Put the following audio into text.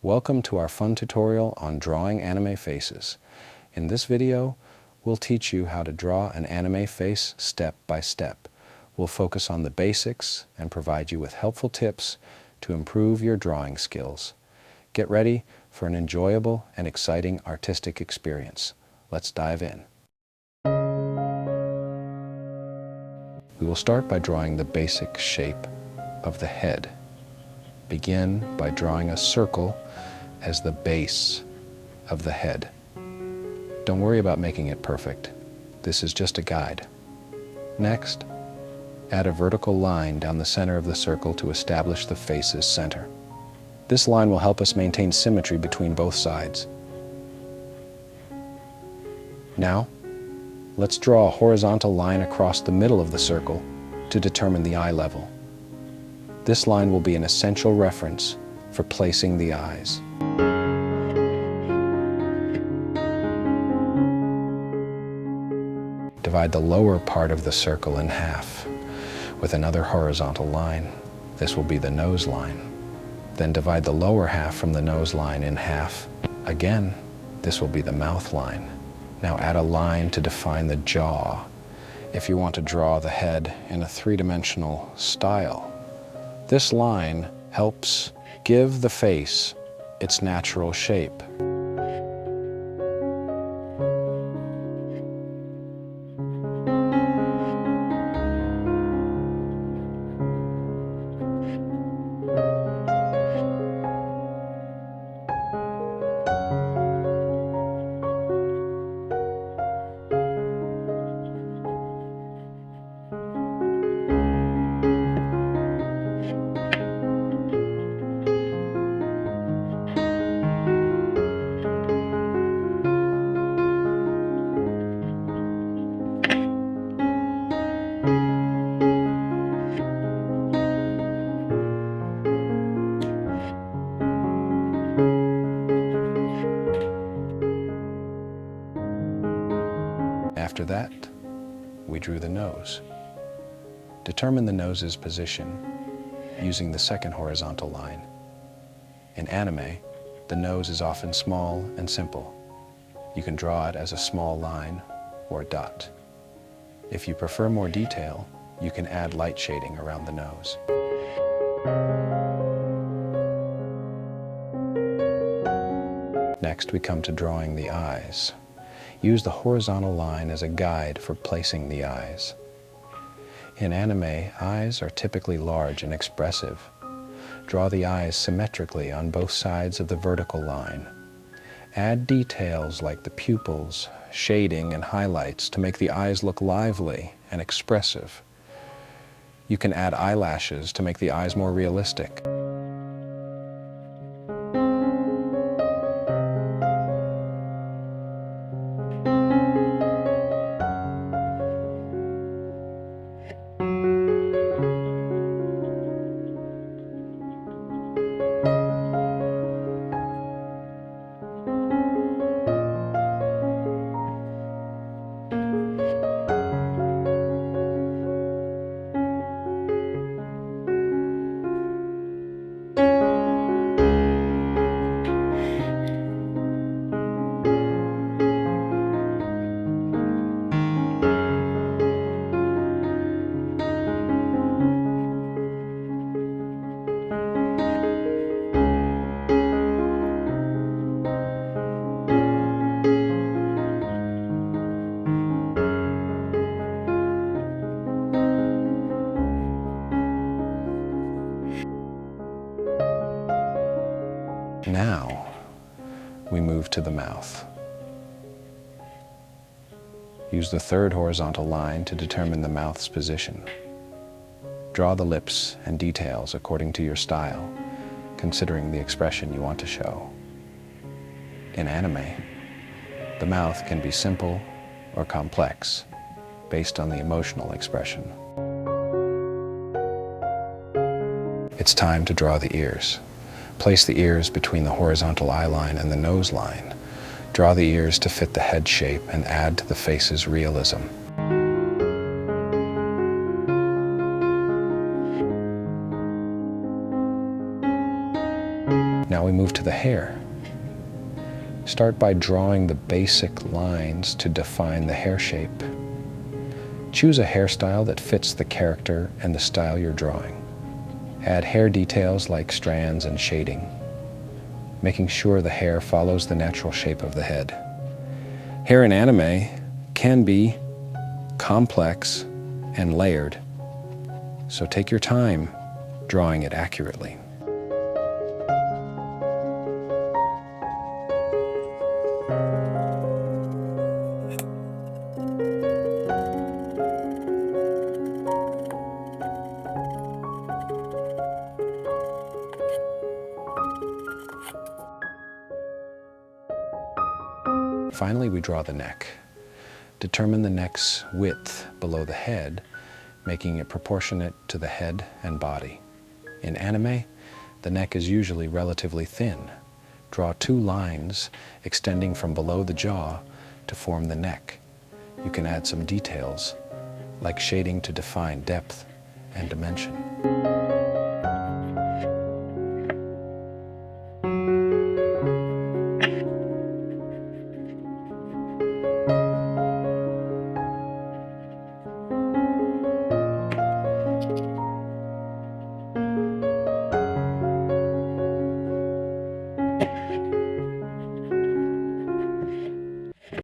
Welcome to our fun tutorial on drawing anime faces. In this video, we'll teach you how to draw an anime face step by step. We'll focus on the basics and provide you with helpful tips to improve your drawing skills. Get ready for an enjoyable and exciting artistic experience. Let's dive in. We will start by drawing the basic shape of the head. Begin by drawing a circle as the base of the head. Don't worry about making it perfect. This is just a guide. Next, add a vertical line down the center of the circle to establish the face's center. This line will help us maintain symmetry between both sides. Now, let's draw a horizontal line across the middle of the circle to determine the eye level. This line will be an essential reference for placing the eyes. Divide the lower part of the circle in half with another horizontal line. This will be the nose line. Then divide the lower half from the nose line in half. Again, this will be the mouth line. Now add a line to define the jaw if you want to draw the head in a three-dimensional style. This line helps give the face its natural shape. After that, we drew the nose. Determine the nose's position using the second horizontal line. In anime, the nose is often small and simple. You can draw it as a small line or dot. If you prefer more detail, you can add light shading around the nose. Next, we come to drawing the eyes. Use the horizontal line as a guide for placing the eyes. In anime, eyes are typically large and expressive. Draw the eyes symmetrically on both sides of the vertical line. Add details like the pupils, shading, and highlights to make the eyes look lively and expressive. You can add eyelashes to make the eyes more realistic. Now, we move to the mouth. Use the third horizontal line to determine the mouth's position. Draw the lips and details according to your style, considering the expression you want to show. In anime, the mouth can be simple or complex, based on the emotional expression. It's time to draw the ears. Place the ears between the horizontal eye line and the nose line. Draw the ears to fit the head shape and add to the face's realism. Now we move to the hair. Start by drawing the basic lines to define the hair shape. Choose a hairstyle that fits the character and the style you're drawing. Add hair details like strands and shading, making sure the hair follows the natural shape of the head. Hair in anime can be complex and layered, so take your time drawing it accurately. Finally, we draw the neck. Determine the neck's width below the head, making it proportionate to the head and body. In anime, the neck is usually relatively thin. Draw 2 lines extending from below the jaw to form the neck. You can add some details, like shading to define depth and dimension.